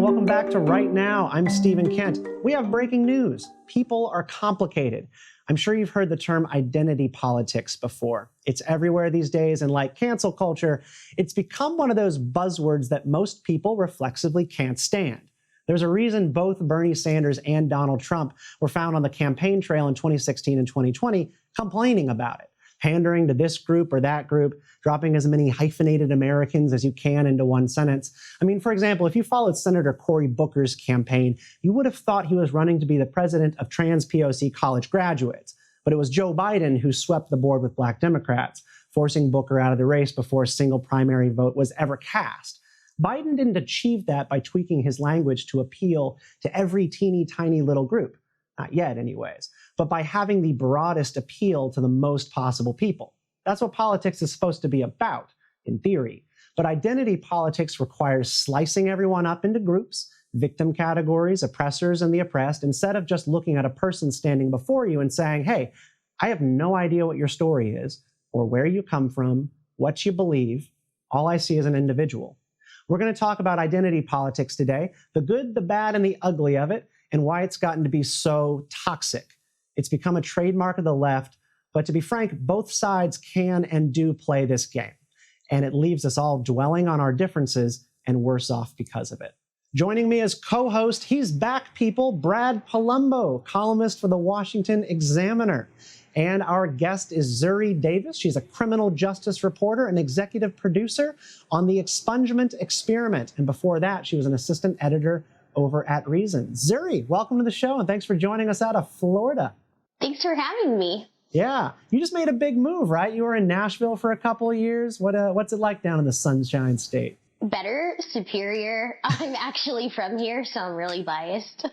welcome back to Right Now. I'm Stephen Kent. We have breaking news. People are complicated. I'm sure you've heard the term identity politics before. It's everywhere these days, and like cancel culture, it's become one of those buzzwords that most people reflexively can't stand. There's a reason both Bernie Sanders and Donald Trump were found on the campaign trail in 2016 and 2020 complaining about it, pandering to this group or that group, dropping as many hyphenated Americans as you can into one sentence. I mean, for example, if you followed Senator Cory Booker's campaign, you would have thought he was running to be the president of trans POC college graduates. But it was Joe Biden who swept the board with Black Democrats, forcing Booker out of the race before a single primary vote was ever cast. Biden didn't achieve that by tweaking his language to appeal to every teeny tiny little group. Not yet, anyways, but by having the broadest appeal to the most possible people. That's what politics is supposed to be about, in theory. But identity politics requires slicing everyone up into groups, victim categories, oppressors, and the oppressed, instead of just looking at a person standing before you and saying, hey, I have no idea what your story is, or where you come from, what you believe. All I see is an individual. We're going to talk about identity politics today, the good, the bad, and the ugly of it, and why it's gotten to be so toxic. It's become a trademark of the left, but to be frank, both sides can and do play this game, and it leaves us all dwelling on our differences and worse off because of it. Joining me as co-host, he's back, people, Brad Polumbo, columnist for the Washington Examiner. And our guest is Zuri Davis. She's a criminal justice reporter and executive producer on The Expungement Experiment. And before that, she was an assistant editor over at Reason. Zuri, welcome to the show, and thanks for joining us out of Florida. Thanks for having me. Yeah, you just made a big move, right? You were in Nashville for a couple of years. What's it like down in the Sunshine State? Better, superior. I'm actually from here, so I'm really biased.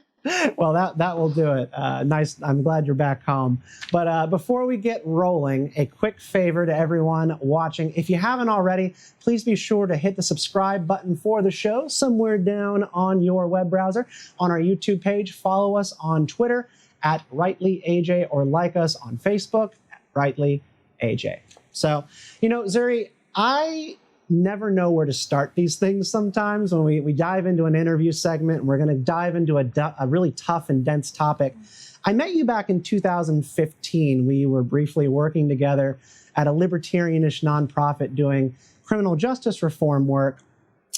Well, that will do it. Nice. I'm glad you're back home. But before we get rolling, a quick favor to everyone watching. If you haven't already, please be sure to hit the subscribe button for the show somewhere down on your web browser. On our YouTube page, follow us on Twitter at RightlyAJ, or like us on Facebook at RightlyAJ. So, Zuri, I never know where to start these things sometimes when we dive into an interview segment, and we're going to dive into a really tough and dense topic. I met you back in 2015. We were briefly working together at a libertarianish nonprofit doing criminal justice reform work,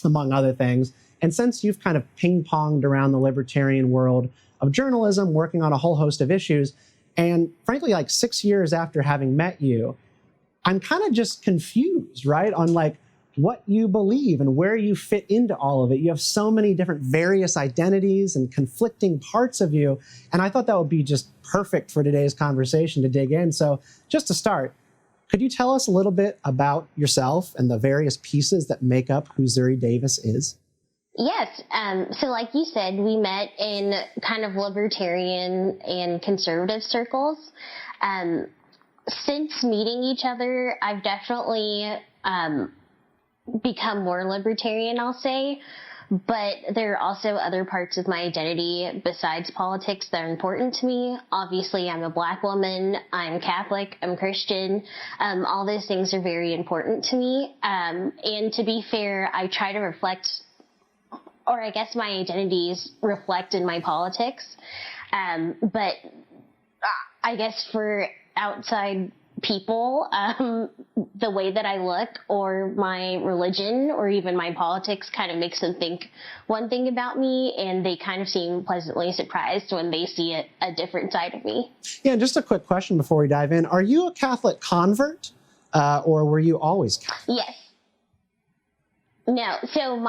among other things. And since you've kind of ping-ponged around the libertarian world of journalism, working on a whole host of issues, and frankly, like 6 years after having met you, I'm kind of just confused, right, on like what you believe and where you fit into all of it. You have so many different various identities and conflicting parts of you. And I thought that would be just perfect for today's conversation to dig in. So just to start, could you tell us a little bit about yourself and the various pieces that make up who Zuri Davis is? Yes. So like you said, we met in kind of libertarian and conservative circles. Since meeting each other, I've definitely become more libertarian, I'll say, but there are also other parts of my identity besides politics that are important to me. Obviously, I'm a Black woman, I'm Catholic, I'm Christian. All those things are very important to me. And to be fair, I try to reflect, or I guess my identities reflect in my politics. But I guess for outside people, the way that I look or my religion or even my politics kind of makes them think one thing about me, and they kind of seem pleasantly surprised when they see a different side of me. Yeah, and just a quick question before we dive in. Are you a Catholic convert or were you always Catholic? Yes. No, so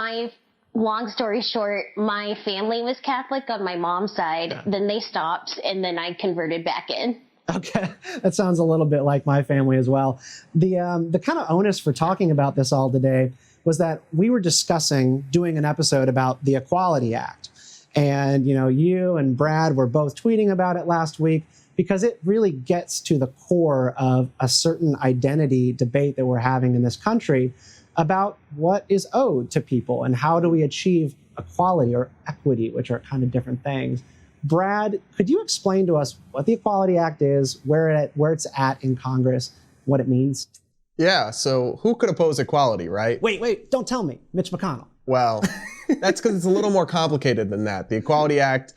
long story short, my family was Catholic on my mom's side, then they stopped, and then I converted back in. Okay, that sounds a little bit like my family as well. The kind of onus for talking about this all today was that we were discussing doing an episode about the Equality Act. And, you and Brad were both tweeting about it last week because it really gets to the core of a certain identity debate that we're having in this country about what is owed to people and how do we achieve equality or equity, which are kind of different things. Brad, could you explain to us what the Equality Act is, where it's at in Congress, what it means? Yeah, so who could oppose equality, right? Wait, don't tell me. Mitch McConnell. Well, That's because it's a little more complicated than that. The Equality Act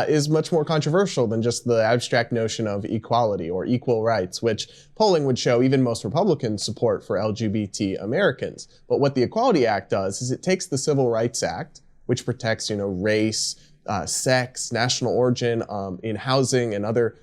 is much more controversial than just the abstract notion of equality or equal rights, which polling would show even most Republicans support for LGBT Americans. But what the Equality Act does is it takes the Civil Rights Act, which protects, race, sex, national origin in housing and other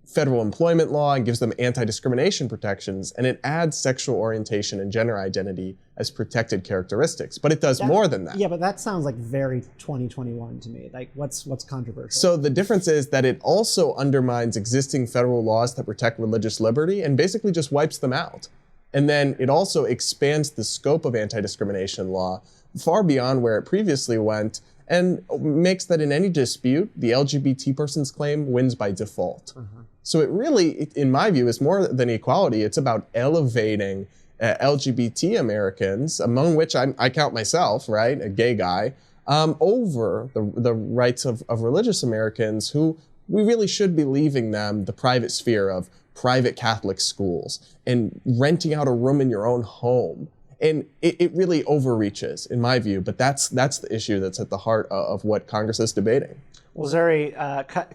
federal employment law, and gives them anti-discrimination protections, and it adds sexual orientation and gender identity as protected characteristics. But it does more than that. Yeah, but that sounds like very 2021 to me. Like, what's controversial? So the difference is that it also undermines existing federal laws that protect religious liberty and basically just wipes them out. And then it also expands the scope of anti-discrimination law far beyond where it previously went, and makes that in any dispute, the LGBT person's claim wins by default. So it really, in my view, is more than equality. It's about elevating LGBT Americans, among which I count myself, right, a gay guy, over the rights of religious Americans, who we really should be leaving them the private sphere of private Catholic schools and renting out a room in your own home. And it really overreaches, in my view, but that's the issue that's at the heart of what Congress is debating. Well, Zuri,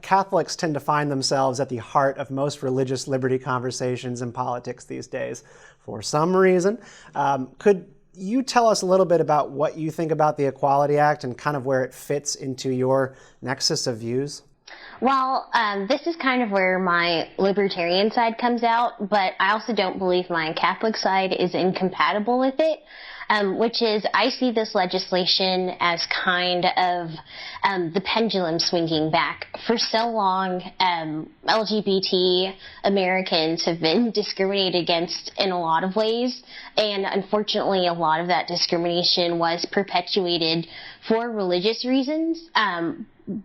Catholics tend to find themselves at the heart of most religious liberty conversations in politics these days, for some reason. Could you tell us a little bit about what you think about the Equality Act and kind of where it fits into your nexus of views? Well, this is kind of where my libertarian side comes out, but I also don't believe my Catholic side is incompatible with it, which is I see this legislation as kind of the pendulum swinging back. For so long, LGBT Americans have been discriminated against in a lot of ways, and unfortunately a lot of that discrimination was perpetuated for religious reasons,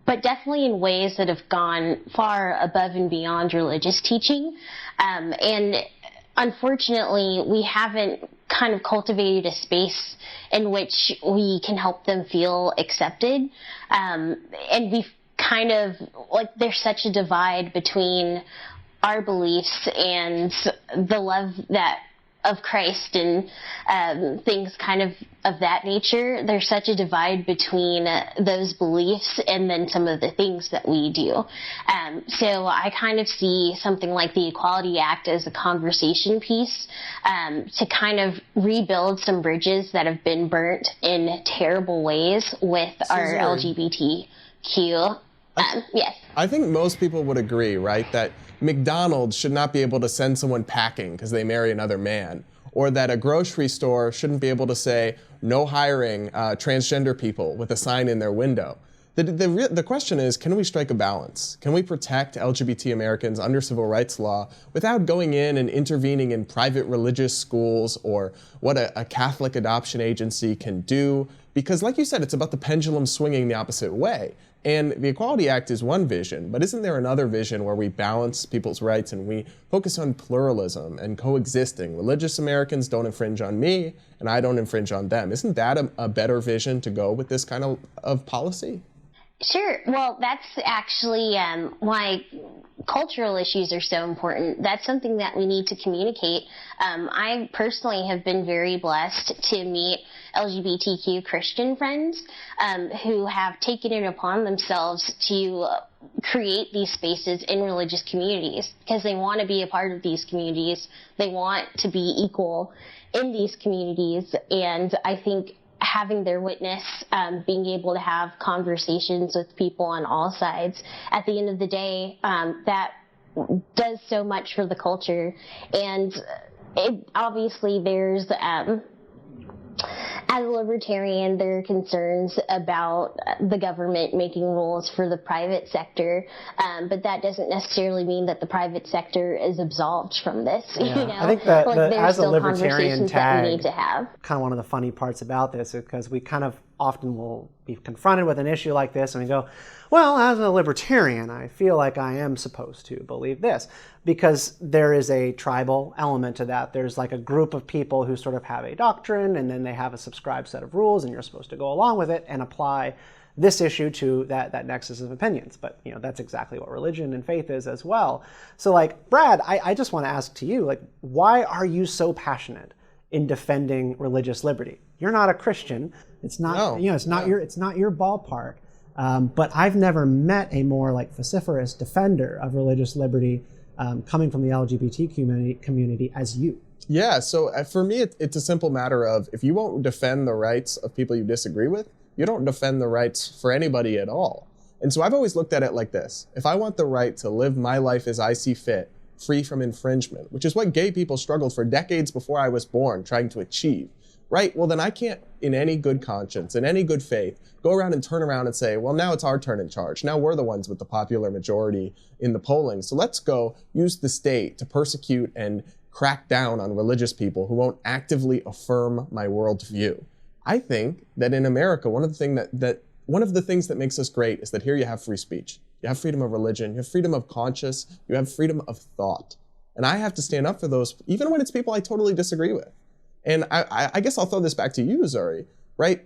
but definitely in ways that have gone far above and beyond religious teaching. And unfortunately, we haven't kind of cultivated a space in which we can help them feel accepted. And we've kind of, like, there's such a divide between our beliefs and the love that of Christ and things kind of that nature. There's such a divide between those beliefs and then some of the things that we do. So I kind of see something like the Equality Act as a conversation piece to kind of rebuild some bridges that have been burnt in terrible ways with our LGBTQ. Yes. I think most people would agree, right, that McDonald's should not be able to send someone packing because they marry another man, or that a grocery store shouldn't be able to say no hiring transgender people with a sign in their window. The question is, can we strike a balance? Can we protect LGBT Americans under civil rights law without going in and intervening in private religious schools or what a Catholic adoption agency can do? Because like you said, it's about the pendulum swinging the opposite way. And the Equality Act is one vision, but isn't there another vision where we balance people's rights and we focus on pluralism and coexisting? Religious Americans don't infringe on me, and I don't infringe on them. Isn't that a better vision to go with this kind of policy? Sure. Well, that's actually why cultural issues are so important. That's something that we need to communicate. I personally have been very blessed to meet LGBTQ Christian friends who have taken it upon themselves to create these spaces in religious communities because they want to be a part of these communities. They want to be equal in these communities. And I think having their witness, being able to have conversations with people on all sides, at the end of the day, that does so much for the culture. And obviously there's, as a libertarian, there are concerns about the government making rules for the private sector, but that doesn't necessarily mean that the private sector is absolved from this. Yeah. You know? I think that as a libertarian tag, that we need to have. Kind of one of the funny parts about this is because we kind of often will be confronted with an issue like this and we go, well, as a libertarian, I feel like I am supposed to believe this, because there is a tribal element to that. There's like a group of people who sort of have a doctrine and then they have a subscribed set of rules and you're supposed to go along with it and apply this issue to that nexus of opinions. But that's exactly what religion and faith is as well. So like, Brad, I just want to ask to you, like, why are you so passionate in defending religious liberty. You're not a Christian. It's not, No. it's not your ballpark. But I've never met a more like vociferous defender of religious liberty coming from the LGBT community as you. Yeah, so for me, it's a simple matter of if you won't defend the rights of people you disagree with, you don't defend the rights for anybody at all. And so I've always looked at it like this. If I want the right to live my life as I see fit, free from infringement, which is what gay people struggled for decades before I was born trying to achieve, right? Well, then I can't, in any good conscience, in any good faith, go around and turn around and say, well, now it's our turn in charge. Now we're the ones with the popular majority in the polling. So let's go use the state to persecute and crack down on religious people who won't actively affirm my worldview. I think that in America, one of the things that makes us great is that here you have free speech. You have freedom of religion, you have freedom of conscience, you have freedom of thought. And I have to stand up for those, even when it's people I totally disagree with. And I guess I'll throw this back to you, Zuri, right?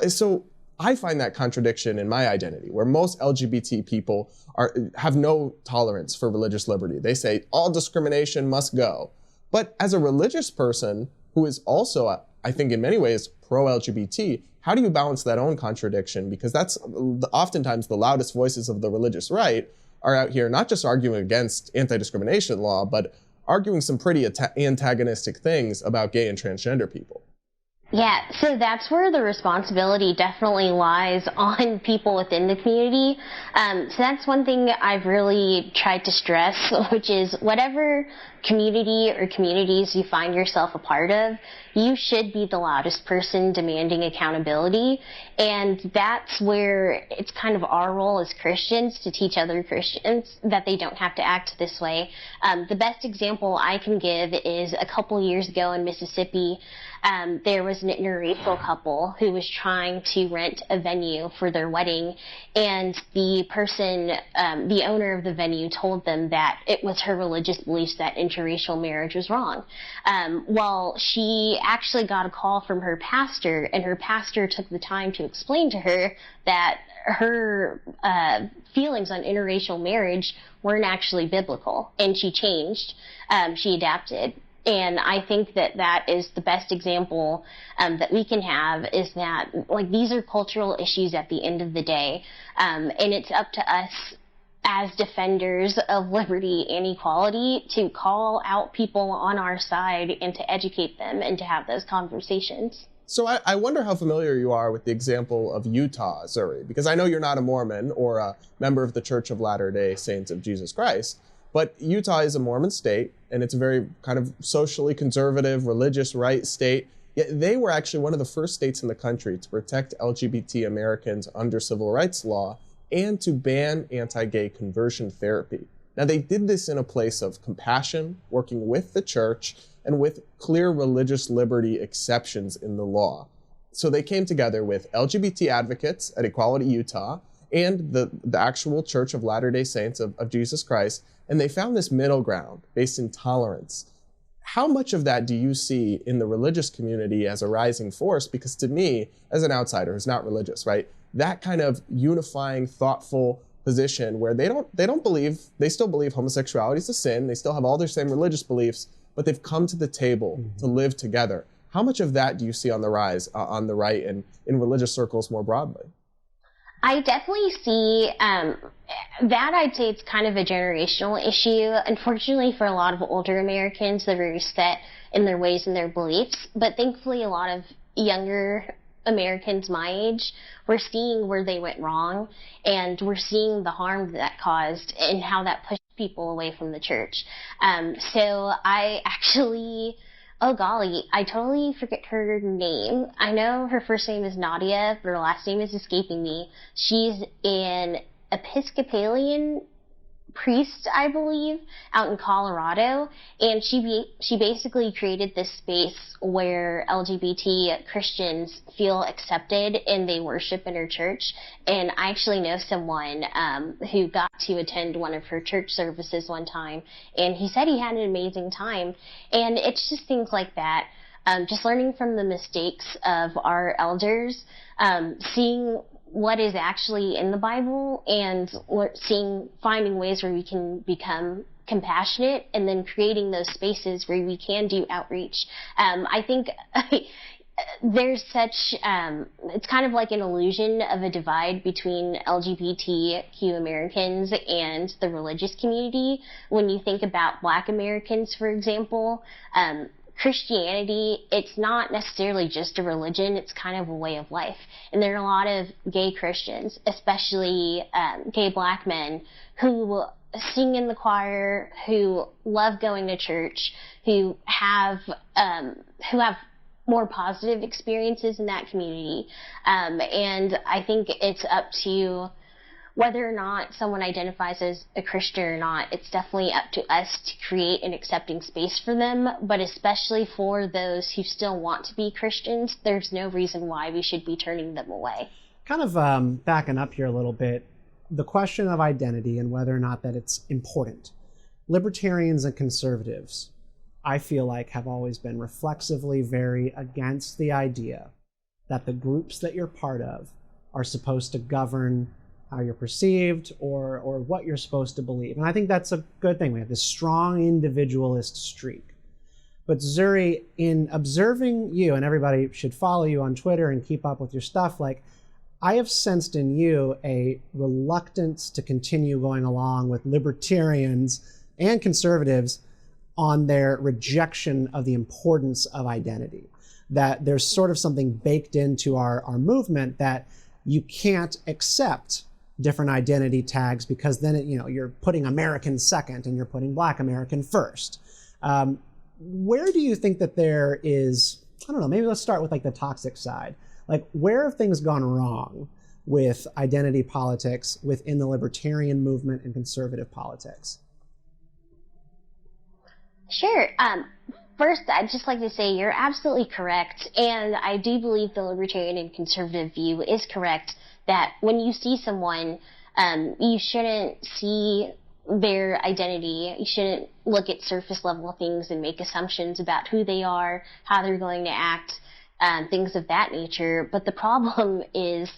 So I find that contradiction in my identity, where most LGBT people have no tolerance for religious liberty. They say all discrimination must go. But as a religious person who is also, I think in many ways, pro-LGBT, how do you balance that own contradiction? Because that's oftentimes the loudest voices of the religious right are out here not just arguing against anti-discrimination law, but arguing some pretty antagonistic things about gay and transgender people. Yeah, so that's where the responsibility definitely lies on people within the community. So that's one thing I've really tried to stress, which is whatever community or communities you find yourself a part of, you should be the loudest person demanding accountability. And that's where it's kind of our role as Christians to teach other Christians that they don't have to act this way. The best example I can give is a couple years ago in Mississippi, there was an interracial couple who was trying to rent a venue for their wedding, and the person, the owner of the venue, told them that it was her religious beliefs that interracial marriage was wrong. Well, she actually got a call from her pastor, and her pastor took the time to explain to her that her feelings on interracial marriage weren't actually biblical, and she changed, she adapted. And I think that that is the best example that we can have, is that, like, these are cultural issues at the end of the day. And it's up to us as defenders of liberty and equality to call out people on our side and to educate them and to have those conversations. So I wonder how familiar you are with the example of Utah, Zuri, because I know you're not a Mormon or a member of the Church of Latter-day Saints of Jesus Christ. But Utah is a Mormon state, and it's a very kind of socially conservative, religious right state. Yet they were actually one of the first states in the country to protect LGBT Americans under civil rights law and to ban anti-gay conversion therapy. Now, they did this in a place of compassion, working with the church, and with clear religious liberty exceptions in the law. So they came together with LGBT advocates at Equality Utah and the actual Church of Latter-day Saints of Jesus Christ, and they found this middle ground based in tolerance. How much of that do you see in the religious community as a rising force? Because to me, as an outsider who's not religious, right, that kind of unifying, thoughtful position where they still believe homosexuality is a sin, they still have all their same religious beliefs, but they've come to the table to live together. How much of that do you see on the rise on the right and in religious circles more broadly? I definitely see that. I'd say it's kind of a generational issue. Unfortunately, for a lot of older Americans, they're very set in their ways and their beliefs. But thankfully, a lot of younger Americans my age, we're seeing where they went wrong, and we're seeing the harm that caused and how that pushed people away from the church. So I actually... Oh golly, I totally forget her name. I know her first name is Nadia, but her last name is escaping me. She's an Episcopalian priest, I believe, out in Colorado, and she basically created this space where LGBT Christians feel accepted and they worship in her church. And I actually know someone who got to attend one of her church services one time, and he said he had an amazing time. And it's just things like that, just learning from the mistakes of our elders, seeing what is actually in the Bible, and finding ways where we can become compassionate, and then creating those spaces where we can do outreach. I think there's such, it's kind of like an illusion of a divide between LGBTQ Americans and the religious community. When you think about Black Americans, for example, Christianity, it's not necessarily just a religion, it's kind of a way of life. And there are a lot of gay Christians, especially gay Black men, who sing in the choir, who love going to church, who have more positive experiences in that community. And I think it's up to whether or not someone identifies as a Christian or not, it's definitely up to us to create an accepting space for them, but especially for those who still want to be Christians, there's no reason why we should be turning them away. Kind of backing up here a little bit, the question of identity and whether or not that it's important. Libertarians and conservatives, I feel like, have always been reflexively very against the idea that the groups that you're part of are supposed to govern how you're perceived or what you're supposed to believe. And I think that's a good thing. We have this strong individualist streak. But Zuri, in observing you, and everybody should follow you on Twitter and keep up with your stuff, like, I have sensed in you a reluctance to continue going along with libertarians and conservatives on their rejection of the importance of identity. That there's sort of something baked into our movement that you can't accept different identity tags because then you're putting American second and you're putting Black American first. Where do you think that there is, I don't know, maybe let's start with like the toxic side. Like, where have things gone wrong with identity politics within the libertarian movement and conservative politics? Sure. First, I'd just like to say you're absolutely correct, and I do believe the libertarian and conservative view is correct, that when you see someone, you shouldn't see their identity. You shouldn't look at surface level things and make assumptions about who they are, how they're going to act, things of that nature. But the problem is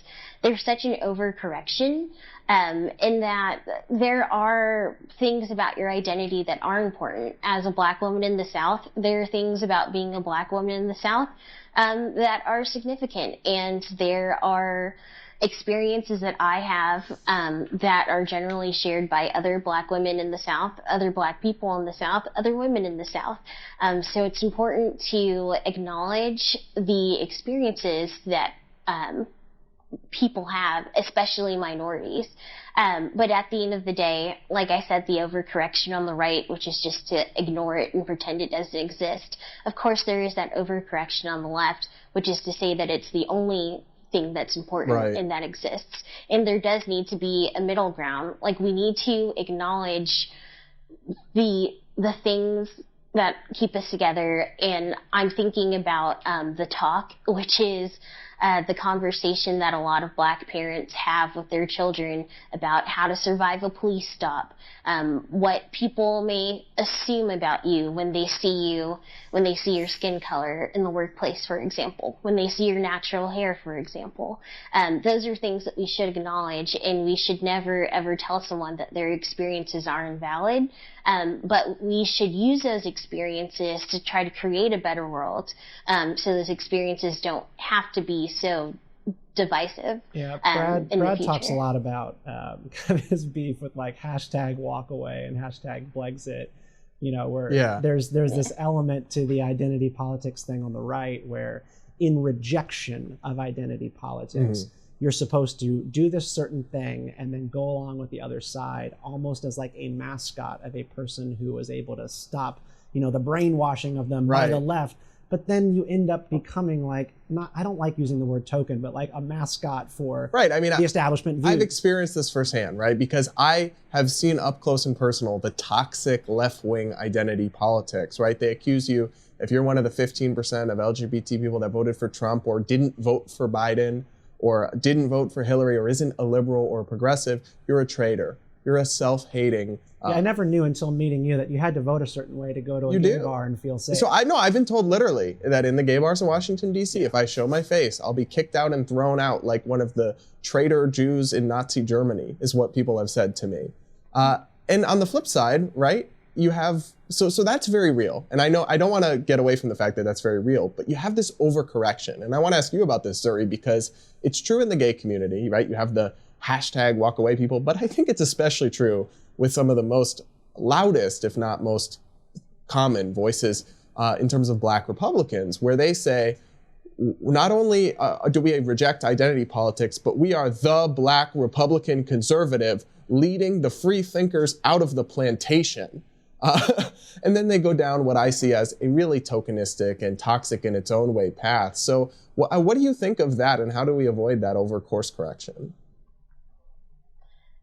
there's such an overcorrection in that there are things about your identity that are important. As a Black woman in the South, there are things about being a Black woman in the South that are significant, and there are experiences that I have that are generally shared by other Black women in the South, other Black people in the South, other women in the South. So it's important to acknowledge the experiences that people have, especially minorities. But at the end of the day, like I said, the overcorrection on the right, which is just to ignore it and pretend it doesn't exist. Of course, there is that overcorrection on the left, which is to say that it's the only thing that's important right. and that exists. And there does need to be a middle ground. Like, we need to acknowledge the things that keep us together. And I'm thinking about the talk, which is the conversation that a lot of Black parents have with their children about how to survive a police stop, what people may assume about you when they see your skin color in the workplace, for example, when they see your natural hair, for example. Those are things that we should acknowledge, and we should never, ever tell someone that their experiences are invalid. But we should use those experiences to try to create a better world, so those experiences don't have to be so divisive. Yeah, Brad talks a lot about kind of his beef with like hashtag walk away and hashtag Blexit, where there's this element to the identity politics thing on the right where in rejection of identity politics, you're supposed to do this certain thing and then go along with the other side, almost as like a mascot of a person who was able to stop, the brainwashing of them by the left. But then you end up becoming like, I don't like using the word token, but like a mascot for the establishment views. I've experienced this firsthand, right? Because I have seen up close and personal the toxic left-wing identity politics, right? They accuse you, if you're one of the 15% of LGBT people that voted for Trump or didn't vote for Biden or didn't vote for Hillary or isn't a liberal or a progressive, you're a traitor. You're a self-hating. I never knew until meeting you that you had to vote a certain way to go to a gay bar and feel safe. So I've been told literally that in the gay bars in Washington, D.C., if I show my face, I'll be kicked out and thrown out like one of the traitor Jews in Nazi Germany, is what people have said to me. And on the flip side, right, you have, so that's very real. And I know I don't want to get away from the fact that that's very real, but you have this overcorrection. And I want to ask you about this, Zuri, because it's true in the gay community, right? You have the hashtag walk away people, but I think it's especially true with some of the most loudest, if not most common voices in terms of Black Republicans, where they say, not only do we reject identity politics, but we are the Black Republican conservative leading the free thinkers out of the plantation. And then they go down what I see as a really tokenistic and toxic in its own way path. So what do you think of that, and how do we avoid that over course correction?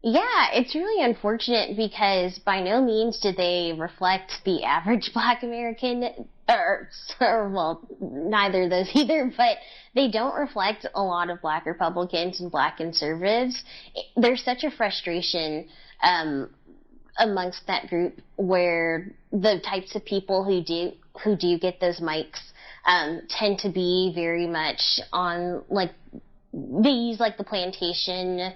Yeah, it's really unfortunate because by no means do they reflect the average Black American, or well, neither of those either, but they don't reflect a lot of Black Republicans and Black conservatives. There's such a frustration amongst that group where the types of people who do get those mics tend to be very much on, like, they use like the plantation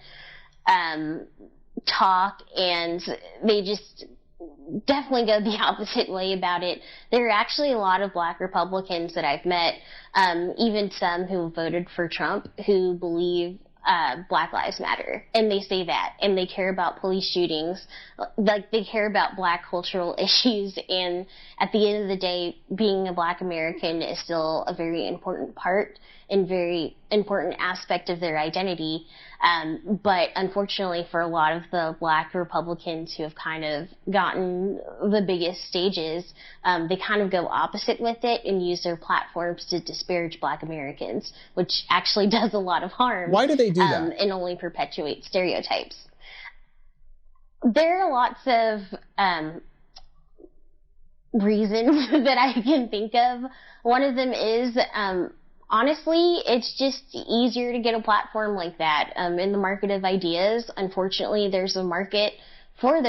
talk, and they just definitely go the opposite way about it. There are actually a lot of Black Republicans that I've met, even some who voted for Trump, who believe Black Lives Matter, and they say that, and they care about police shootings, like they care about Black cultural issues, and at the end of the day, being a Black American is still a very important part and very important aspect of their identity. But unfortunately for a lot of the Black Republicans who have kind of gotten the biggest stages, they kind of go opposite with it and use their platforms to disparage Black Americans, which actually does a lot of harm. Why do they do that? And only perpetuates stereotypes. There are lots of reasons that I can think of. One of them is, honestly, it's just easier to get a platform like that. In the market of ideas, unfortunately, there's a market for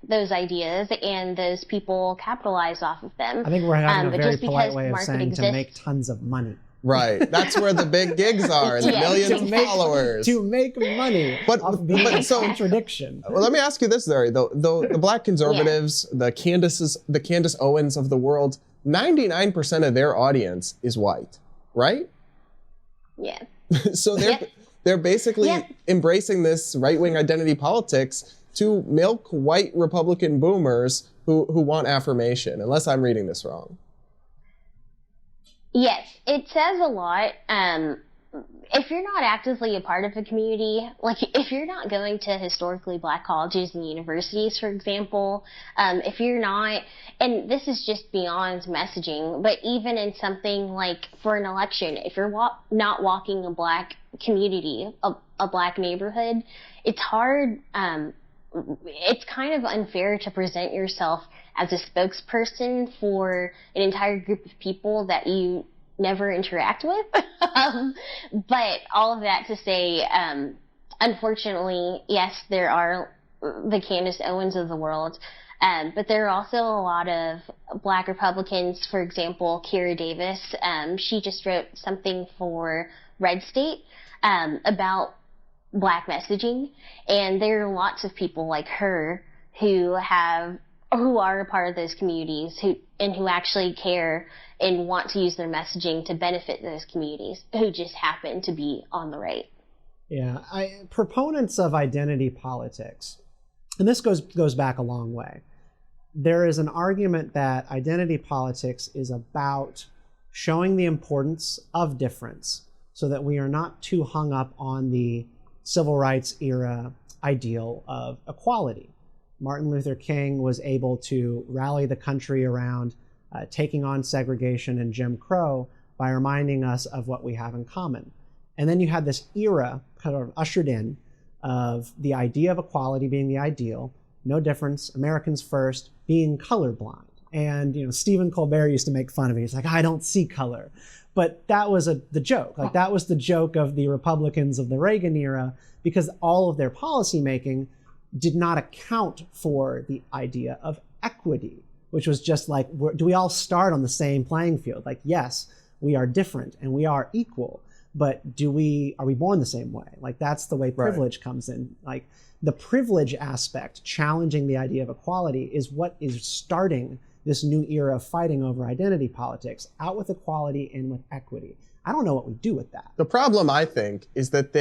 those ideas, and those people capitalize off of them. I think we're having a very polite way of market saying exists, to make tons of money. Right. That's where the big gigs are, and the millions of followers. To make money off being a contradiction. Well, let me ask you this, Zuri. The Black conservatives, the Candace Owens of the world, 99% of their audience is white, right? Yeah. So they're basically embracing this right-wing identity politics to milk white Republican boomers who want affirmation, unless I'm reading this wrong. Yes, it says a lot. If you're not actively a part of a community, like if you're not going to historically Black colleges and universities, for example, if you're not, and this is just beyond messaging, but even in something like for an election, if you're not walking a Black community, a Black neighborhood, it's hard, it's kind of unfair to present yourself as a spokesperson for an entire group of people that you never interact with. But all of that to say, unfortunately, yes, there are the Candace Owens of the world, but there are also a lot of Black Republicans. For example, Zuri Davis, she just wrote something for Red State about Black messaging, and there are lots of people like her who are a part of those communities who actually care and want to use their messaging to benefit those communities, who just happen to be on the right. Yeah, proponents of identity politics, and this goes back a long way. There is an argument that identity politics is about showing the importance of difference so that we are not too hung up on the civil rights era ideal of equality. Martin Luther King was able to rally the country around taking on segregation and Jim Crow by reminding us of what we have in common. And then you had this era kind of ushered in of the idea of equality being the ideal, no difference, Americans first, being colorblind. And Stephen Colbert used to make fun of me. He's like, I don't see color. But that was the joke. Like that was the joke of the Republicans of the Reagan era, because all of their policy making did not account for the idea of equity, which was just like, do we all start on the same playing field? Like, yes, we are different and we are equal, but are we born the same way? Like, that's the way privilege comes in. Like, the privilege aspect, challenging the idea of equality, is what is starting this new era of fighting over identity politics, out with equality, in with equity. I don't know what we do with that. The problem, I think, is that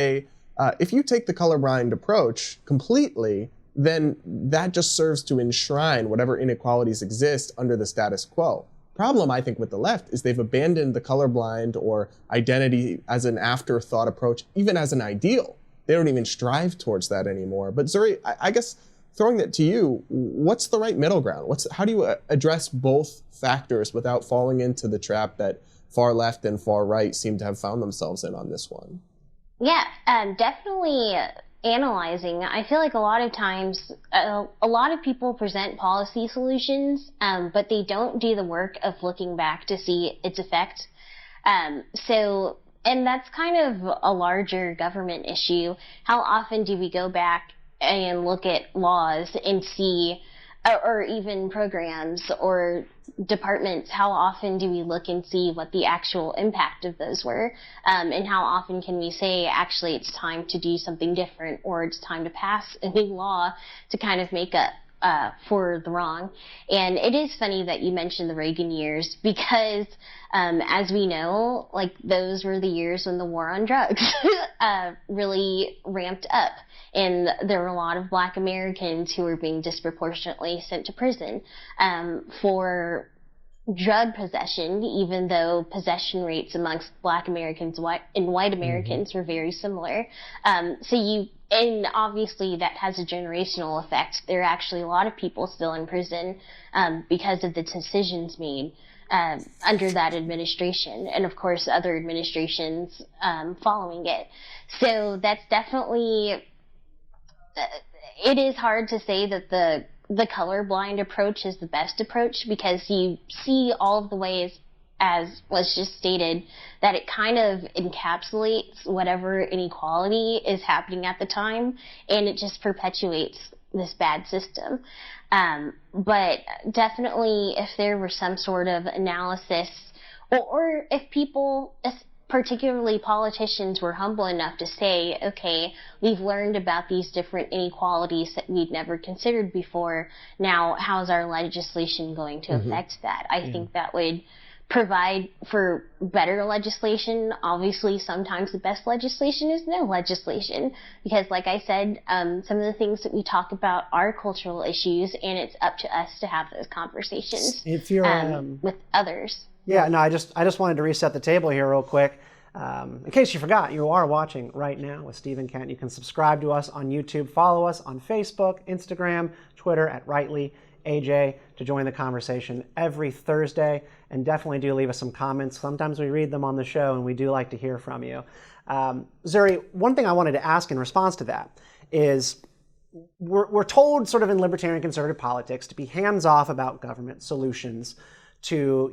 if you take the colorblind approach completely, then that just serves to enshrine whatever inequalities exist under the status quo. Problem, I think, with the left is they've abandoned the colorblind or identity as an afterthought approach, even as an ideal. They don't even strive towards that anymore. But Zuri, I guess throwing that to you, what's the right middle ground? How do you address both factors without falling into the trap that far left and far right seem to have found themselves in on this one? Yeah, definitely analyzing. I feel like a lot of times, a lot of people present policy solutions, but they don't do the work of looking back to see its effect. And that's kind of a larger government issue. How often do we go back and look at laws and see, or even programs or departments, how often do we look and see what the actual impact of those were? And how often can we say, actually, it's time to do something different, or it's time to pass a new law to kind of make up for the wrong? And it is funny that you mentioned the Reagan years, because as we know, like, those were the years when the war on drugs really ramped up. And there were a lot of Black Americans who were being disproportionately sent to prison for drug possession, even though possession rates amongst Black Americans and white Americans were very similar. And obviously that has a generational effect. There are actually a lot of people still in prison because of the decisions made under that administration, and of course other administrations following it. So that's definitely, it is hard to say that the colorblind approach is the best approach, because you see all of the ways, as was just stated, that it kind of encapsulates whatever inequality is happening at the time, and it just perpetuates this bad system. But definitely, if there were some sort of analysis, or if people, particularly politicians, were humble enough to say, okay, we've learned about these different inequalities that we'd never considered before. Now, how's our legislation going to affect that? I think that would provide for better legislation. Obviously, sometimes the best legislation is no legislation, because, like I said, some of the things that we talk about are cultural issues, and it's up to us to have those conversations if you're with others. Yeah, no, I just wanted to reset the table here real quick. In case you forgot, you are watching Right Now with Stephen Kent. You can subscribe to us on YouTube, follow us on Facebook, Instagram, Twitter at Rightly AJ to join the conversation every Thursday. And definitely do leave us some comments. Sometimes we read them on the show, and we do like to hear from you. Zuri, one thing I wanted to ask in response to that is, we're told sort of in libertarian conservative politics to be hands-off about government solutions to,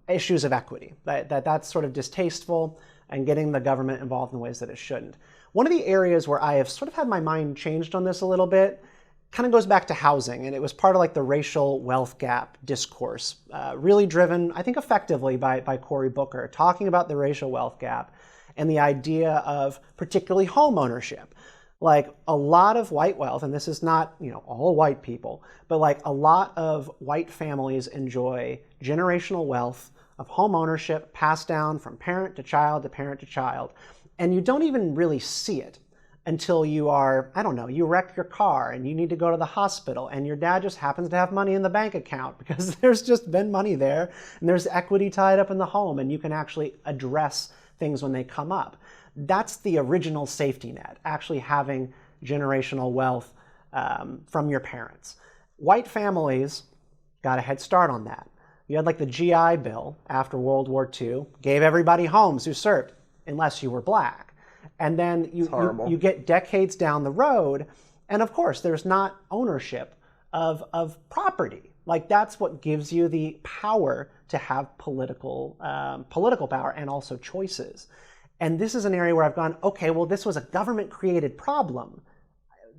issues of equity. That's sort of distasteful, and getting the government involved in ways that it shouldn't. One of the areas where I have sort of had my mind changed on this a little bit kind of goes back to housing, and it was part of like the racial wealth gap discourse, really driven, I think, effectively by Cory Booker, talking about the racial wealth gap and the idea of particularly home ownership. Like, a lot of white wealth, and this is not, all white people, but like a lot of white families enjoy generational wealth of home ownership passed down from parent to child to parent to child. And you don't even really see it until you are, you wreck your car and you need to go to the hospital, and your dad just happens to have money in the bank account because there's just been money there, and there's equity tied up in the home, and you can actually address things when they come up. That's the original safety net, actually having generational wealth from your parents. White families got a head start on that. You had like the GI Bill after World War II, gave everybody homes who served, unless you were Black. And then you get decades down the road, and of course there's not ownership of property. Like, that's what gives you the power to have political power and also choices. And this is an area where I've gone, okay, well, this was a government-created problem.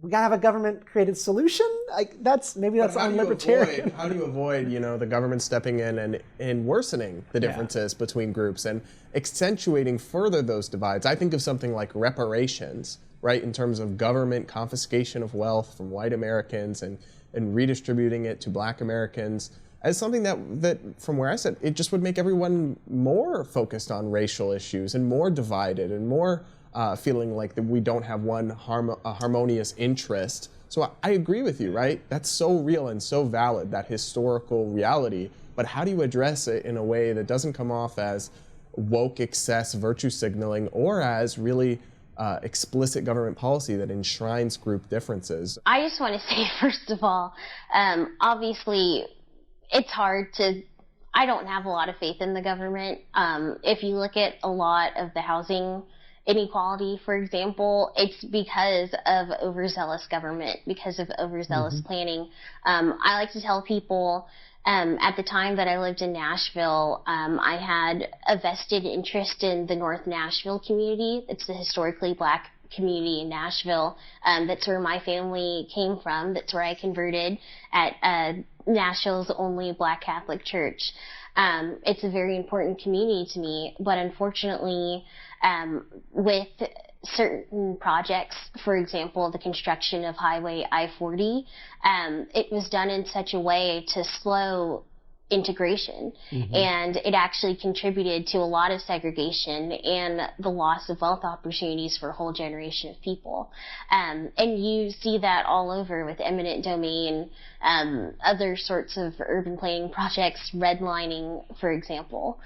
we gotta have a government-created solution. Like maybe that's un-libertarian. How do you avoid, the government stepping in and worsening the differences between groups and accentuating further those divides? I think of something like reparations, right, in terms of government confiscation of wealth from white Americans and redistributing it to black Americans as something that from where I sit, it just would make everyone more focused on racial issues and more divided and more feeling like that we don't have one harmonious interest. So I agree with you, right? That's so real and so valid, that historical reality. But how do you address it in a way that doesn't come off as woke excess virtue signaling or as really explicit government policy that enshrines group differences? I just want to say, first of all, obviously, it's hard to, I don't have a lot of faith in the government. If you look at a lot of the housing inequality, for example, it's because of overzealous government, because of overzealous planning. I like to tell people, at the time that I lived in Nashville, I had a vested interest in the North Nashville community. It's the historically black community in Nashville. That's where my family came from. That's where I converted at Nashville's only black Catholic church. It's a very important community to me, but unfortunately, with certain projects, for example, the construction of Highway I-40, it was done in such a way to slow integration, and it actually contributed to a lot of segregation and the loss of wealth opportunities for a whole generation of people. And you see that all over with eminent domain, other sorts of urban planning projects, redlining, for example.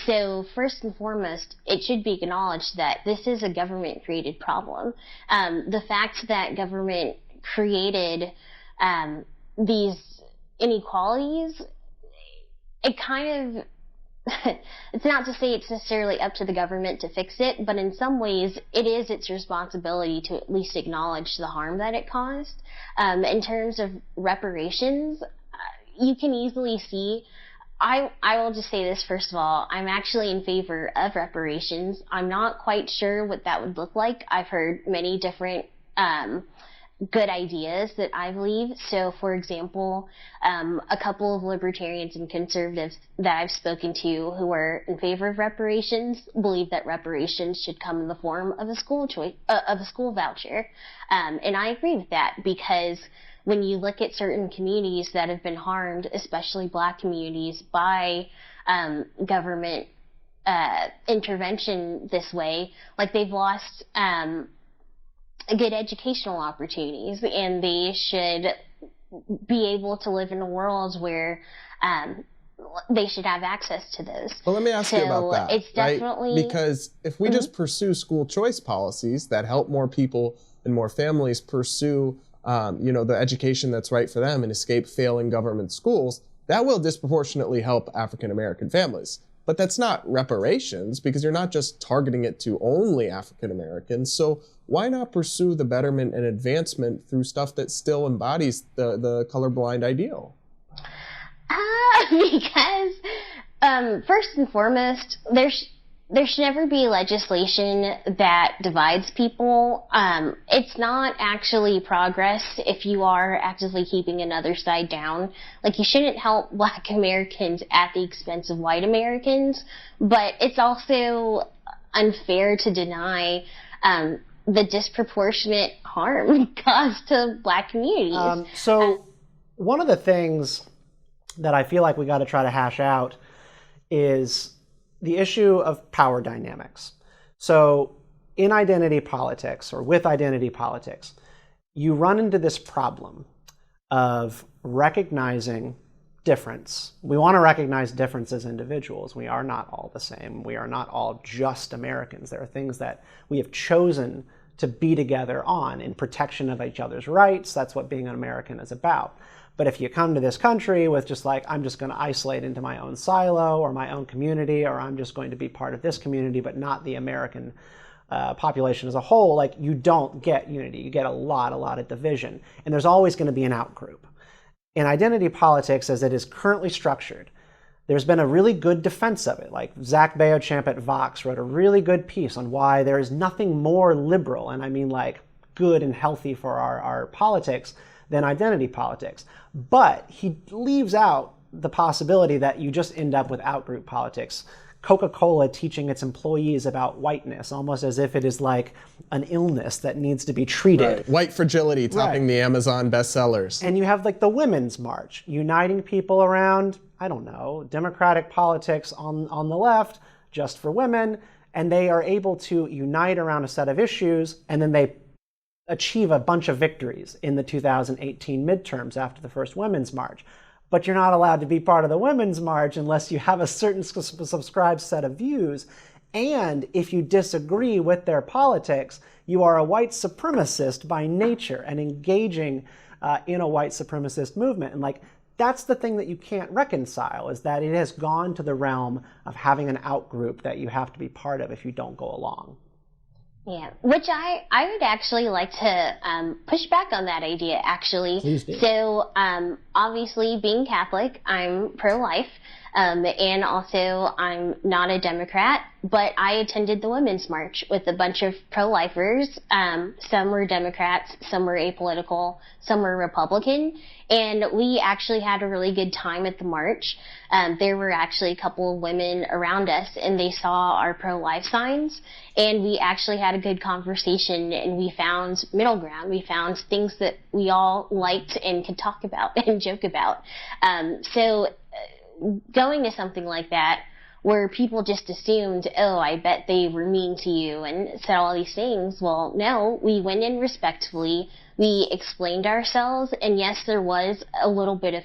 So first and foremost, it should be acknowledged that this is a government-created problem. The fact that government created these inequalities, it kind of, it's not to say it's necessarily up to the government to fix it, but in some ways it is its responsibility to at least acknowledge the harm that it caused. In terms of reparations, you can easily see, I will just say this first of all, I'm actually in favor of reparations. I'm not quite sure what that would look like. I've heard many different good ideas that I believe. So, for example, a couple of libertarians and conservatives that I've spoken to who are in favor of reparations believe that reparations should come in the form of a school voucher. And I agree with that, because when you look at certain communities that have been harmed, especially black communities, by government intervention this way, like they've lost good educational opportunities, and they should be able to live in a world where they should have access to those. Well, let me ask you about that. It's definitely, right? Because if we just pursue school choice policies that help more people and more families pursue the education that's right for them and escape failing government schools, that will disproportionately help African American families. But that's not reparations, because you're not just targeting it to only African Americans. So why not pursue the betterment and advancement through stuff that still embodies the colorblind ideal? Because first and foremost, there should never be legislation that divides people. It's not actually progress if you are actively keeping another side down. Like, you shouldn't help black Americans at the expense of white Americans, but it's also unfair to deny the disproportionate harm caused to black communities. So one of the things that I feel like we got to try to hash out is the issue of power dynamics. So in identity politics, or with identity politics, you run into this problem of recognizing difference. We want to recognize difference as individuals. We are not all the same. We are not all just Americans. There are things that we have chosen to be together on in protection of each other's rights. That's what being an American is about. But if you come to this country with just like, I'm just going to isolate into my own silo or my own community, or I'm just going to be part of this community but not the American population as a whole, like, you don't get unity. You get a lot of division. And there's always going to be an outgroup. In identity politics, as it is currently structured, there's been a really good defense of it. Like, Zach Beauchamp at Vox wrote a really good piece on why there is nothing more liberal, and I mean like good and healthy for our politics than identity politics. But he leaves out the possibility that you just end up with out-group politics. Coca-Cola teaching its employees about whiteness, almost as if it is like an illness that needs to be treated. Right. White fragility topping the Amazon bestsellers. And you have like the Women's March, uniting people around, I don't know, democratic politics on the left, just for women, and they are able to unite around a set of issues, and then they achieve a bunch of victories in the 2018 midterms after the first Women's March. But you're not allowed to be part of the Women's March unless you have a certain subscribed set of views. And if you disagree with their politics, you are a white supremacist by nature and engaging in a white supremacist movement. And like, that's the thing that you can't reconcile, is that it has gone to the realm of having an out-group that you have to be part of if you don't go along. Yeah, which I would actually like to push back on that idea, actually. Please do. So, obviously, being Catholic, I'm pro-life, and also I'm not a Democrat, but I attended the Women's March with a bunch of pro-lifers. Some were Democrats, some were apolitical, some were Republican, and we actually had a really good time at the march. There were actually a couple of women around us, and they saw our pro-life signs, and we actually had a good conversation, and we found middle ground. We found things that we all liked and could talk about and joke about. So going to something like that, where people just assumed, oh, I bet they were mean to you and said all these things. Well, no, we went in respectfully. We explained ourselves, and yes, there was a little bit of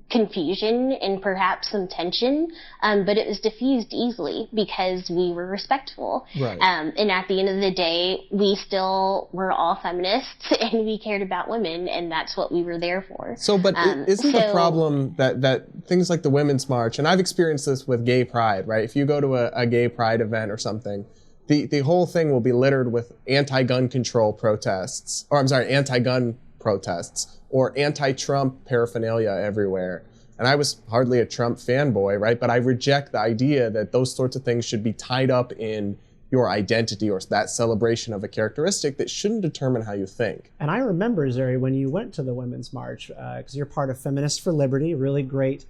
confusion and perhaps some tension, but it was diffused easily because we were respectful. Right. And at the end of the day, we still were all feminists and we cared about women, and that's what we were there for. So, but isn't the problem that things like the Women's March, and I've experienced this with gay pride, right? If you go to a gay pride event or something, the whole thing will be littered with anti-gun control protests, or I'm sorry, anti-gun protests, or anti-Trump paraphernalia everywhere. And I was hardly a Trump fanboy, right? But I reject the idea that those sorts of things should be tied up in your identity or that celebration of a characteristic that shouldn't determine how you think. And I remember, Zuri, when you went to the Women's March, because you're part of Feminists for Liberty, a really great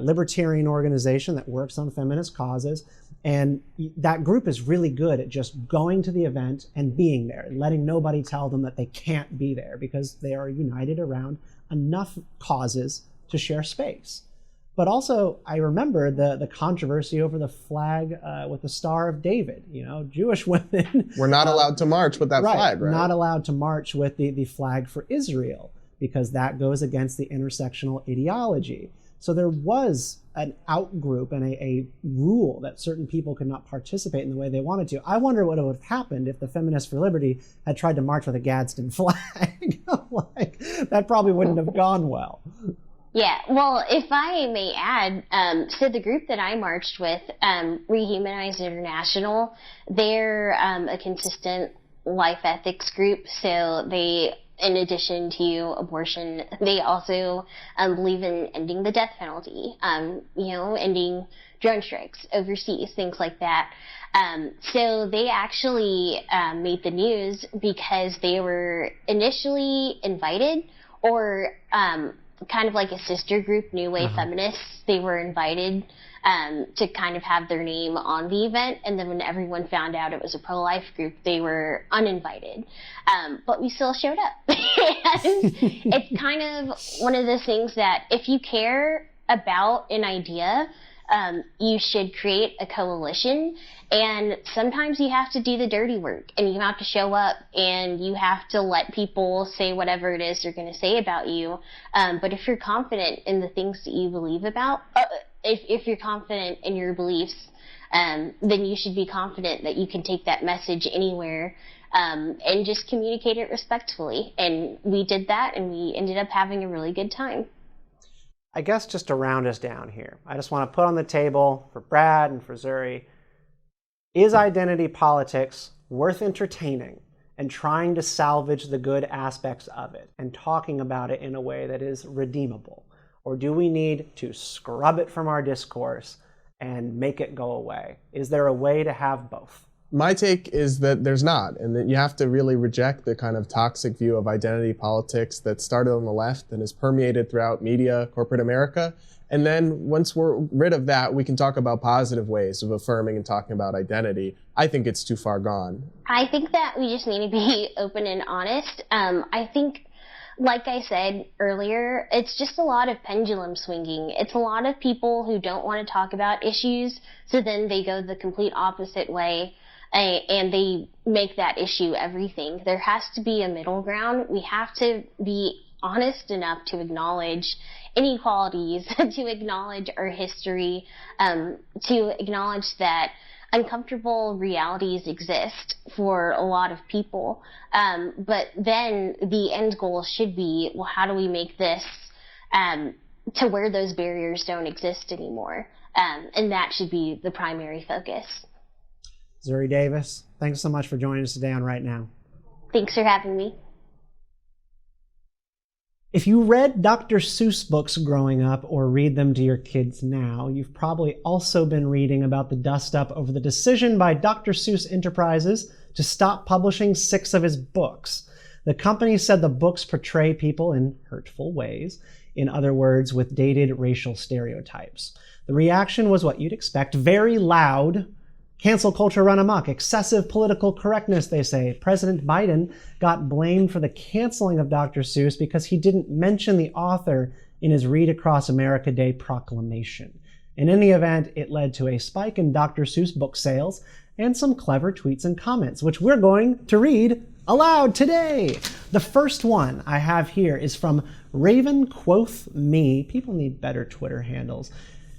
libertarian organization that works on feminist causes. And that group is really good at just going to the event and being there and letting nobody tell them that they can't be there, because they are united around enough causes to share space. But also, I remember the controversy over the flag with the Star of David. You know, Jewish women were not allowed to march with that flag, right? Not allowed to march with the flag for Israel, because that goes against the intersectional ideology. So there was an out-group and a rule that certain people could not participate in the way they wanted to. I wonder what would have happened if the Feminists for Liberty had tried to march with a Gadsden flag. Like, that probably wouldn't have gone well. Yeah, well, if I may add, so the group that I marched with, Rehumanize International, they're a consistent life ethics group, so they, in addition to abortion, they also believe in ending the death penalty, ending drone strikes overseas, things like that. So they actually made the news because they were initially invited, or kind of like a sister group, New Wave Feminists. They were invited to kind of have their name on the event, and then when everyone found out it was a pro-life group, they were uninvited. But we still showed up. And it's kind of one of those things that if you care about an idea, you should create a coalition, and sometimes you have to do the dirty work, and you have to show up, and you have to let people say whatever it is they're going to say about you. But if you're confident in the things that you believe about, if you're confident in your beliefs, then you should be confident that you can take that message anywhere, and just communicate it respectfully. And we did that, and we ended up having a really good time. I guess just to round us down here, I just want to put on the table for Brad and for Zuri, is identity politics worth entertaining and trying to salvage the good aspects of it and talking about it in a way that is redeemable? Or do we need to scrub it from our discourse and make it go away? Is there a way to have both? My take is that there's not, and that you have to really reject the kind of toxic view of identity politics that started on the left and is permeated throughout media, corporate America. And then once we're rid of that, we can talk about positive ways of affirming and talking about identity. I think it's too far gone. I think that we just need to be open and honest. I think, like I said earlier, it's just a lot of pendulum swinging. It's a lot of people who don't want to talk about issues, so then they go the complete opposite way, and they make that issue everything. There has to be a middle ground. We have to be honest enough to acknowledge inequalities, to acknowledge our history, to acknowledge that uncomfortable realities exist for a lot of people. But then the end goal should be, well, how do we make this to where those barriers don't exist anymore? And that should be the primary focus. Zuri Davis, thanks so much for joining us today on Right Now. Thanks for having me. If you read Dr. Seuss books growing up or read them to your kids now, you've probably also been reading about the dust-up over the decision by Dr. Seuss Enterprises to stop publishing 6 of his books. The company said the books portray people in hurtful ways, in other words, with dated racial stereotypes. The reaction was what you'd expect: very loud. Cancel culture run amok, excessive political correctness, they say. President Biden got blamed for the canceling of Dr. Seuss because he didn't mention the author in his Read Across America Day proclamation. In any event, it led to a spike in Dr. Seuss book sales and some clever tweets and comments, which we're going to read aloud today. The first one I have here is from Raven Quoth Me. People need better Twitter handles.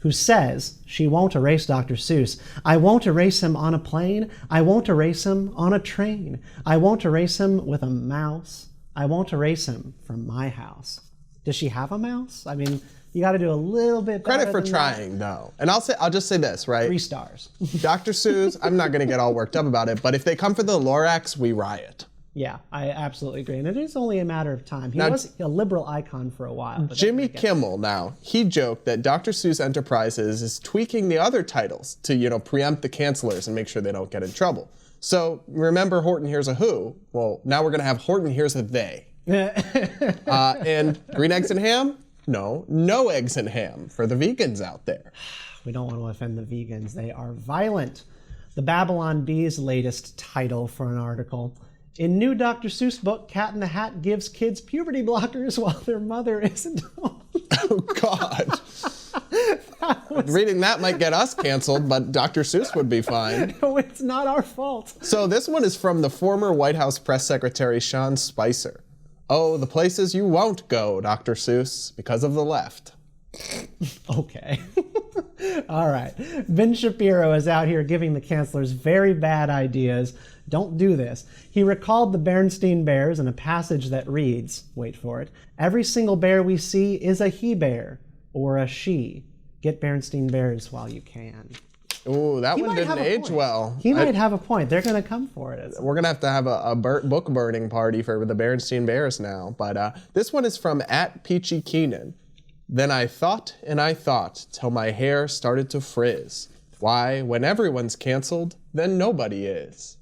Who says she won't erase Dr. Seuss. I won't erase him on a plane. I won't erase him on a train. I won't erase him with a mouse. I won't erase him from my house. Does she have a mouse? I mean, you got to do a little bit better. Credit for trying, though. And I'll just say this, right? 3 stars. Dr. Seuss, I'm not going to get all worked up about it, but if they come for the Lorax, we riot. Yeah, I absolutely agree. And it is only a matter of time. He was a liberal icon for a while. But Jimmy Kimmel, now, he joked that Dr. Seuss Enterprises is tweaking the other titles to, preempt the cancelers and make sure they don't get in trouble. So remember Horton Hears a Who? Well, now we're going to have Horton Hears a They. And green eggs and ham? No eggs and ham for the vegans out there. We don't want to offend the vegans. They are violent. The Babylon Bee's latest title for an article. In new Dr. Seuss book, Cat in the Hat gives kids puberty blockers while their mother isn't home. Oh, God. Reading that might get us canceled, but Dr. Seuss would be fine. No, it's not our fault. So this one is from the former White House press secretary, Sean Spicer. Oh, the places you won't go, Dr. Seuss, because of the left. Okay. All right. Ben Shapiro is out here giving the cancelers very bad ideas. Don't do this. He recalled the Berenstain Bears in a passage that reads, wait for it, every single bear we see is a he-bear or a she. Get Berenstain Bears while you can. Ooh, that one didn't age well. He might have a point. They're going to come for it. We're going to have a book burning party for the Berenstain Bears now. But this one is from @PeachyKeenan. Then I thought and I thought till my hair started to frizz. Why, when everyone's canceled, then nobody is.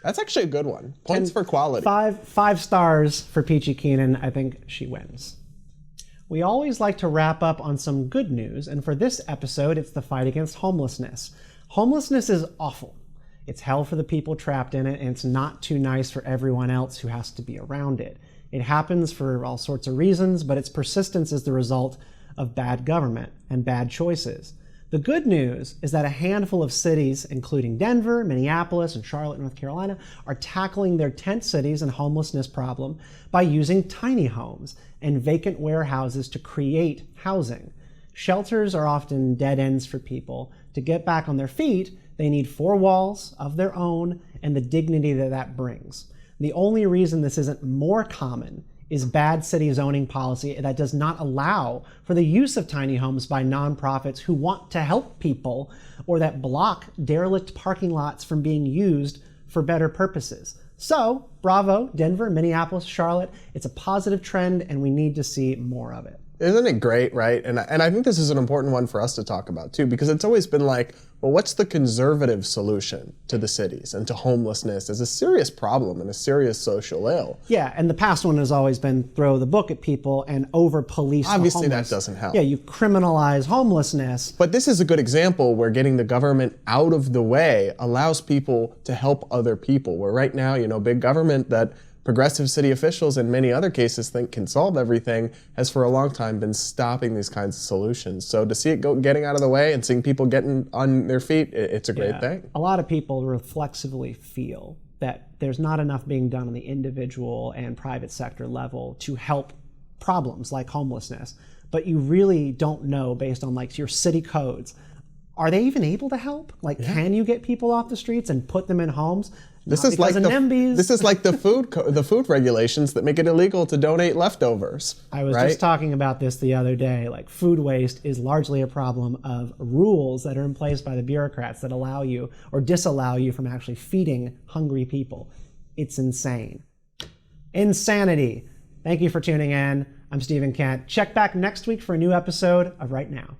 That's actually a good one. Points for quality. 5 stars for Peachy Keenan. I think she wins. We always like to wrap up on some good news, and for this episode, it's the fight against homelessness. Homelessness is awful. It's hell for the people trapped in it, and it's not too nice for everyone else who has to be around it. It happens for all sorts of reasons, but its persistence is the result of bad government and bad choices. The good news is that a handful of cities, including Denver, Minneapolis, and Charlotte, North Carolina, are tackling their tent cities and homelessness problem by using tiny homes and vacant warehouses to create housing. Shelters are often dead ends for people. To get back on their feet, they need 4 walls of their own and the dignity that that brings. The only reason this isn't more common is bad city zoning policy that does not allow for the use of tiny homes by nonprofits who want to help people or that block derelict parking lots from being used for better purposes. So, bravo, Denver, Minneapolis, Charlotte. It's a positive trend and we need to see more of it. Isn't it great, right? And I think this is an important one for us to talk about too, because it's always been like, well, what's the conservative solution to the cities and to homelessness as a serious problem and a serious social ill? Yeah, and the past one has always been throw the book at people and over-police the homeless. Obviously that doesn't help. Yeah, you criminalize homelessness. But this is a good example where getting the government out of the way allows people to help other people. Where right now, big government that progressive city officials in many other cases think can solve everything has for a long time been stopping these kinds of solutions. So to see it getting out of the way and seeing people getting on their feet, it's a great thing. A lot of people reflexively feel that there's not enough being done on the individual and private sector level to help problems like homelessness. But you really don't know, based on like your city codes, are they even able to help? Like, can you get people off the streets and put them in homes? This is like the food regulations that make it illegal to donate leftovers. I was just talking about this the other day. Like, food waste is largely a problem of rules that are in place by the bureaucrats that allow you or disallow you from actually feeding hungry people. It's insane. Insanity. Thank you for tuning in. I'm Stephen Kent. Check back next week for a new episode of Right Now.